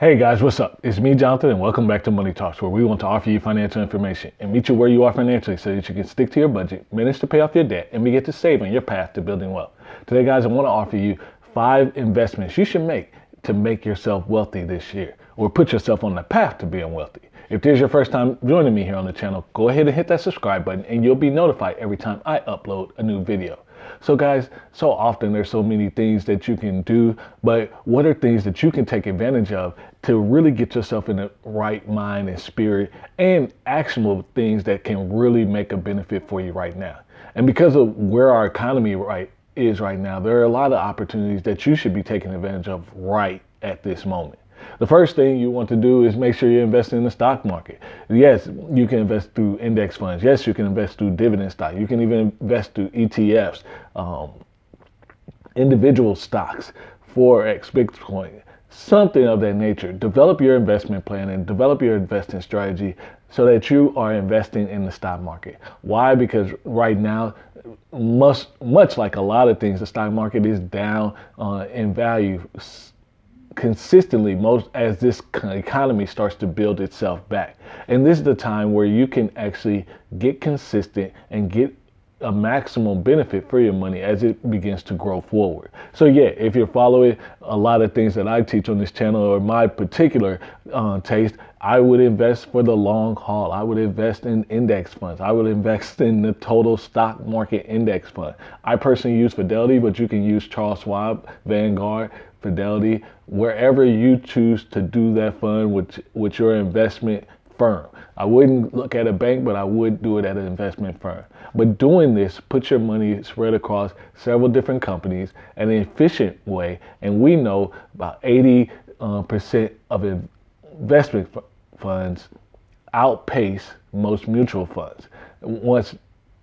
Hey guys, what's up? It's me, Jonathan, and welcome back to Money Talks, where we want to offer you financial information and meet you where you are financially so that you can stick to your budget, manage to pay off your debt, and begin to save on your path to building wealth. Today, guys, I want to offer you 5 investments you should make to make yourself wealthy this year, or put yourself on the path to being wealthy. If this is your first time joining me here on the channel, go ahead and hit that subscribe button and you'll be notified every time I upload a new video. So guys, so often there's so many things that you can do, but what are things that you can take advantage of to really get yourself in the right mind and spirit, and actionable things that can really make a benefit for you right now? And because of where our economy is right now, there are a lot of opportunities that you should be taking advantage of right at this moment. The first thing you want to do is make sure you invest in the stock market. Yes, you can invest through index funds. Yes, you can invest through dividend stock. You can even invest through ETFs, individual stocks, Forex, Bitcoin, something of that nature. Develop your investment plan and develop your investing strategy so that you are investing in the stock market. Why? Because right now, much like a lot of things, the stock market is down in value consistently as this economy starts to build itself back. And this is the time where you can actually get consistent and get a maximum benefit for your money as it begins to grow forward. So yeah, if you're following a lot of things that I teach on this channel, or my particular taste, I would invest for the long haul. I would invest in index funds. I would invest in the total stock market index fund. I personally use Fidelity, but you can use Charles Schwab, Vanguard, Fidelity, wherever you choose to do that fund with your investment firm. I wouldn't look at a bank, but I would do it at an investment firm. But doing this, put your money spread across several different companies in an efficient way. And we know about 80% of investment funds outpace most mutual funds. Once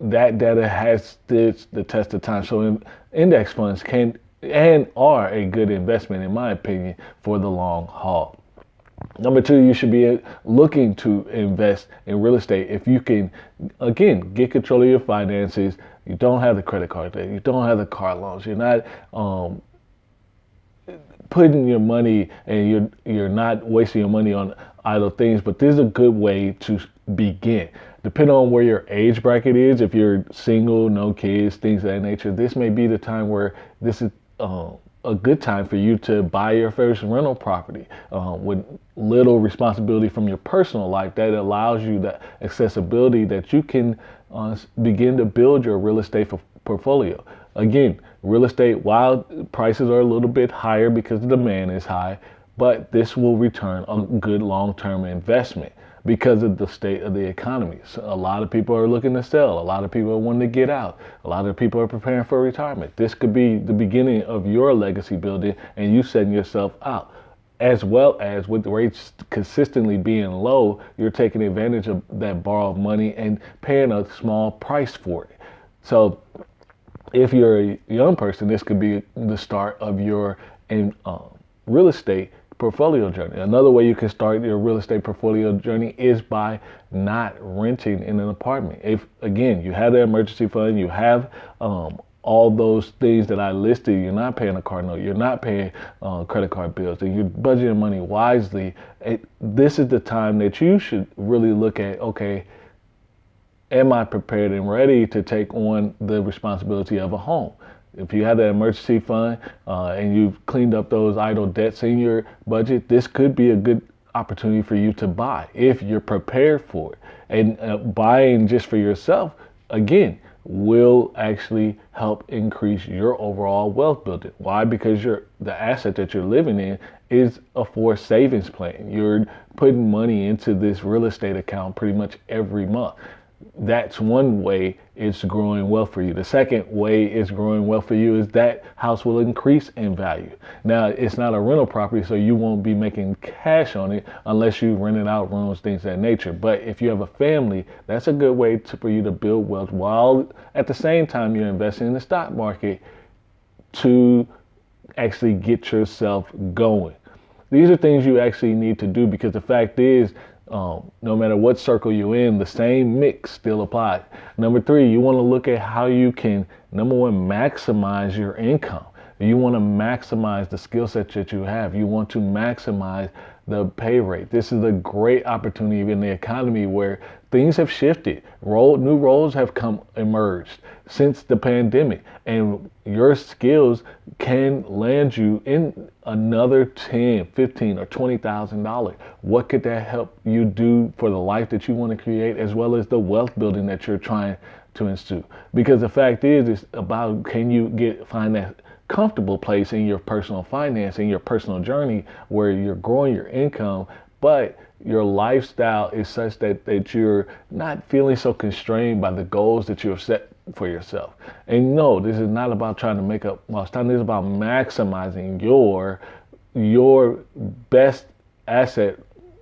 that data has stood the test of time, so index funds can and are a good investment, in my opinion, for the long haul. Number 2, you should be looking to invest in real estate if you can, again, get control of your finances. You don't have the credit card debt. You don't have the car loans. You're not putting your money, and you're not wasting your money on idle things. But this is a good way to begin. Depending on where your age bracket is, if you're single, no kids, things of that nature, this may be the time where this is a good time for you to buy your first rental property with little responsibility from your personal life. That allows you the accessibility that you can begin to build your real estate portfolio. Again, real estate, while prices are a little bit higher because the demand is high, but this will return a good long-term investment because of the state of the economy. So a lot of people are looking to sell. A lot of people are wanting to get out. A lot of people are preparing for retirement. This could be the beginning of your legacy building and you setting yourself out. As well as with the rates consistently being low, you're taking advantage of that borrowed money and paying a small price for it. So if you're a young person, this could be the start of your real estate portfolio journey. Another way you can start your real estate portfolio journey is by not renting in an apartment. If, again, you have the emergency fund, you have all those things that I listed, you're not paying a car note, you're not paying credit card bills, and you're budgeting money wisely, this is the time that you should really look at, okay, am I prepared and ready to take on the responsibility of a home? If you have that emergency fund and you've cleaned up those idle debts in your budget, this could be a good opportunity for you to buy if you're prepared for it. And buying just for yourself, again, will actually help increase your overall wealth building. Why? Because the asset that you're living in is a forced savings plan. You're putting money into this real estate account pretty much every month. That's one way it's growing wealth for you. The second way it's growing wealth for you is that house will increase in value. Now, it's not a rental property, so you won't be making cash on it unless you rent it out, rooms, things of that nature. But if you have a family, that's a good way for you to build wealth while at the same time you're investing in the stock market to actually get yourself going. These are things you actually need to do because the fact is, no matter what circle you're in, the same mix still applies. Number 3, you want to look at how you can, number 1, maximize your income. You want to maximize the skill set that you have. You want to maximize the pay rate. This is a great opportunity in the economy where things have shifted. New roles have emerged since the pandemic, and your skills can land you in another $10, $15, or $20,000. What could that help you do for the life that you want to create, as well as the wealth building that you're trying to institute? Because the fact is, it's about, can you find that comfortable place in your personal finance, in your personal journey, where you're growing your income, but your lifestyle is such that you're not feeling so constrained by the goals that you have set for yourself. And no, this is not about trying to make up lost time. This is about maximizing your best asset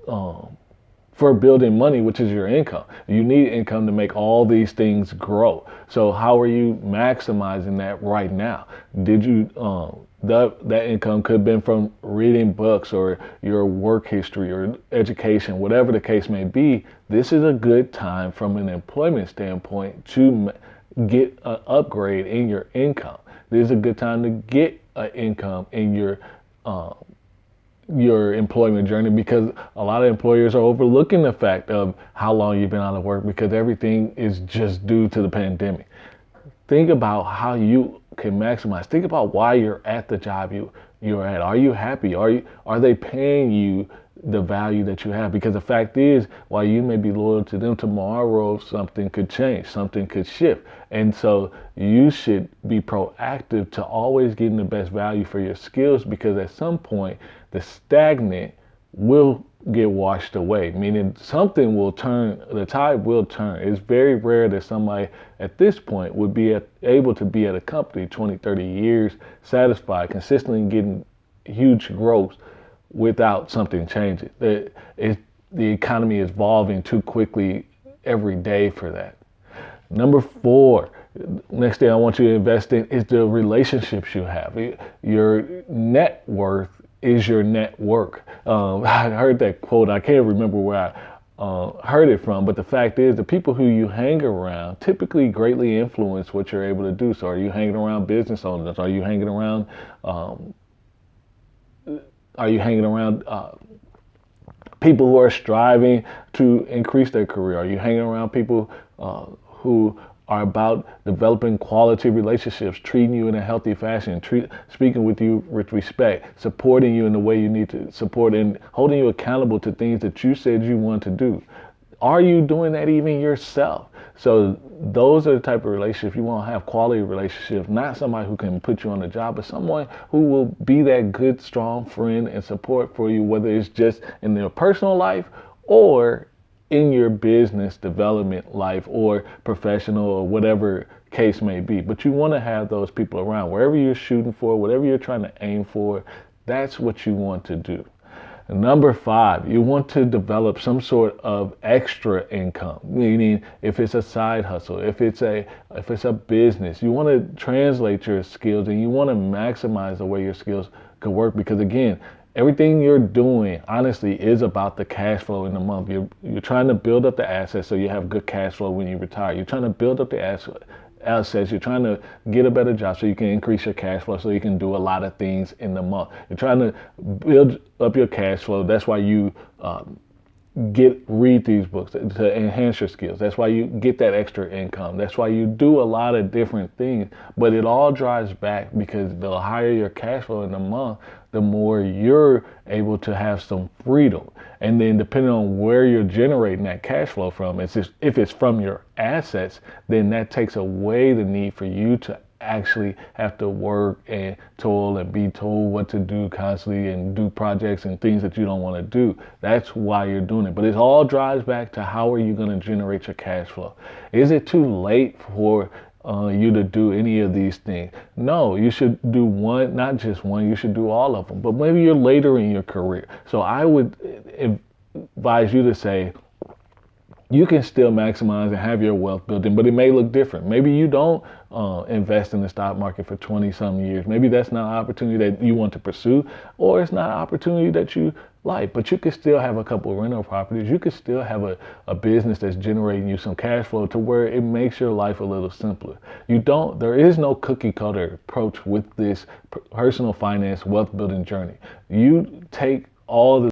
for building money, which is your income. You need income to make all these things grow. So how are you maximizing that right now? Did you that income could have been from reading books or your work history or education, whatever the case may be. This is a good time from an employment standpoint to get an upgrade in your income. This is a good time to get an income in your employment journey, because a lot of employers are overlooking the fact of how long you've been out of work, because everything is just due to the pandemic. Think about how you can maximize. Think about why you're at the job you're at. Are you happy? Are they paying you the value that you have? Because the fact is, while you may be loyal to them, tomorrow something could change, something could shift. And so you should be proactive to always getting the best value for your skills, because at some point the stagnant will get washed away, meaning something will turn, the tide will turn. It's very rare that somebody at this point would be able to be at a company 20, 30 years, satisfied, consistently getting huge growth without something changing. The economy is evolving too quickly every day for that. Number 4, next thing I want you to invest in is the relationships you have. Your net worth is your network. I heard that quote. I can't remember where I heard it from, but the fact is, the people who you hang around typically greatly influence what you're able to do. So are you hanging around business owners? Are you hanging around people who are striving to increase their career? Are you hanging around people who are about developing quality relationships, treating you in a healthy fashion, speaking with you with respect, supporting you in the way you need to support, and holding you accountable to things that you said you want to do? Are you doing that even yourself? So those are the type of relationships you want to have, quality relationships, not somebody who can put you on the job, but someone who will be that good, strong friend and support for you, whether it's just in their personal life or in your business development life or professional or whatever case may be. But you want to have those people around. Wherever you're shooting for, whatever you're trying to aim for, that's what you want to do. Number 5, you want to develop some sort of extra income, meaning if it's a side hustle, if it's a business, you want to translate your skills and you want to maximize the way your skills could work, because again, everything you're doing, honestly, is about the cash flow in the month. You're trying to build up the assets so you have good cash flow when you retire. You're trying to build up the assets. You're trying to get a better job so you can increase your cash flow so you can do a lot of things in the month. You're trying to build up your cash flow. That's why you read these books to enhance your skills. That's why you get that extra income. That's why you do a lot of different things. But it all drives back because the higher your cash flow in the month, the more you're able to have some freedom. And then depending on where you're generating that cash flow from, if it's from your assets, then that takes away the need for you to actually have to work and toil and be told what to do constantly and do projects and things that you don't want to do. That's why you're doing it. But it all drives back to how are you going to generate your cash flow? Is it too late for you to do any of these things? No, you should do one, not just one, you should do all of them. But maybe you're later in your career. So I would advise you to say, you can still maximize and have your wealth building, but it may look different. Maybe you don't invest in the stock market for 20 some years. Maybe that's not an opportunity that you want to pursue, or it's not an opportunity that you like, but you could still have a couple of rental properties. You could still have a business that's generating you some cash flow to where it makes your life a little simpler. There is no cookie cutter approach with this personal finance wealth building journey. You take all the